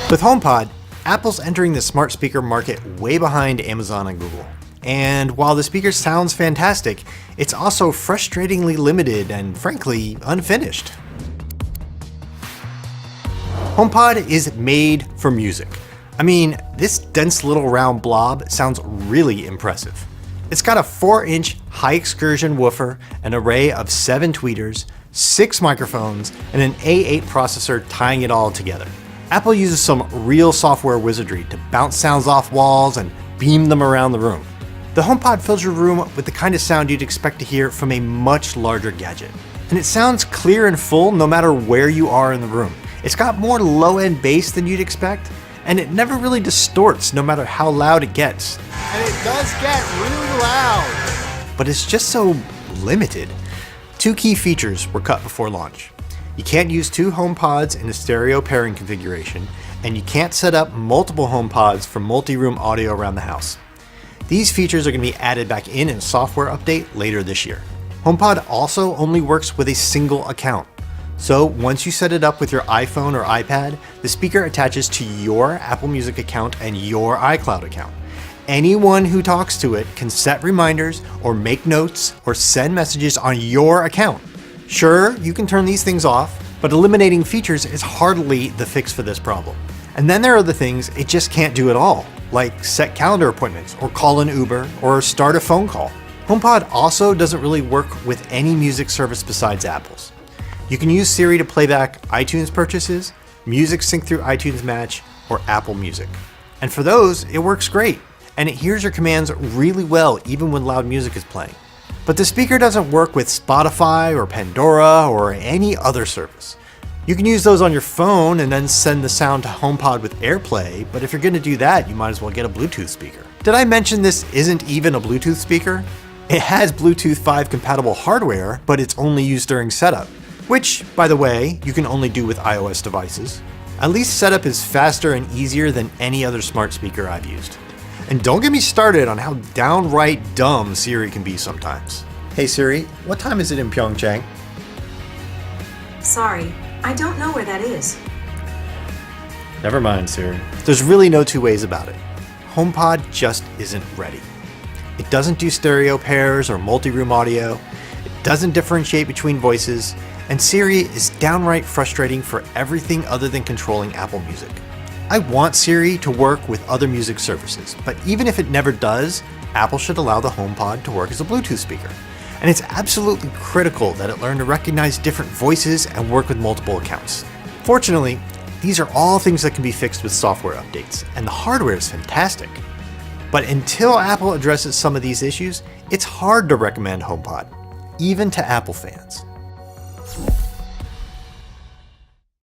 With HomePod, Apple's entering the smart speaker market way behind Amazon and Google. And while the speaker sounds fantastic, it's also frustratingly limited and frankly unfinished. HomePod is made for music. I mean, this dense little round blob sounds really impressive. It's got a 4-inch high excursion woofer, an array of 7 tweeters, 6 microphones, and an A8 processor tying it all together. Apple uses some real software wizardry to bounce sounds off walls and beam them around the room. The HomePod fills your room with the kind of sound you'd expect to hear from a much larger gadget. And it sounds clear and full no matter where you are in the room. It's got more low-end bass than you'd expect, and it never really distorts no matter how loud it gets. And it does get really loud. But it's just so limited. 2 key features were cut before launch. You can't use 2 HomePods in a stereo pairing configuration, and you can't set up multiple HomePods for multi-room audio around the house. These features are going to be added back in a software update later this year. HomePod also only works with a single account. So once you set it up with your iPhone or iPad, the speaker attaches to your Apple Music account and your iCloud account. Anyone who talks to it can set reminders or make notes or send messages on your account. Sure, you can turn these things off, but eliminating features is hardly the fix for this problem. And then there are the things it just can't do at all, like set calendar appointments or call an Uber or start a phone call. HomePod also doesn't really work with any music service besides Apple's. You can use Siri to play back iTunes purchases, music sync through iTunes Match, or Apple Music. And for those, it works great, and it hears your commands really well even when loud music is playing. But the speaker doesn't work with Spotify or Pandora or any other service. You can use those on your phone and then send the sound to HomePod with AirPlay, but if you're going to do that, you might as well get a Bluetooth speaker. Did I mention this isn't even a Bluetooth speaker? It has Bluetooth 5 compatible hardware, but it's only used during setup, which, by the way, you can only do with iOS devices. At least setup is faster and easier than any other smart speaker I've used. And don't get me started on how downright dumb Siri can be sometimes. Hey Siri, what time is it in Pyeongchang? Sorry, I don't know where that is. Never mind, Siri. There's really no 2 ways about it. HomePod just isn't ready. It doesn't do stereo pairs or multi-room audio. It doesn't differentiate between voices. And Siri is downright frustrating for everything other than controlling Apple Music. I want Siri to work with other music services, but even if it never does, Apple should allow the HomePod to work as a Bluetooth speaker. And it's absolutely critical that it learn to recognize different voices and work with multiple accounts. Fortunately, these are all things that can be fixed with software updates, and the hardware is fantastic. But until Apple addresses some of these issues, it's hard to recommend HomePod, even to Apple fans.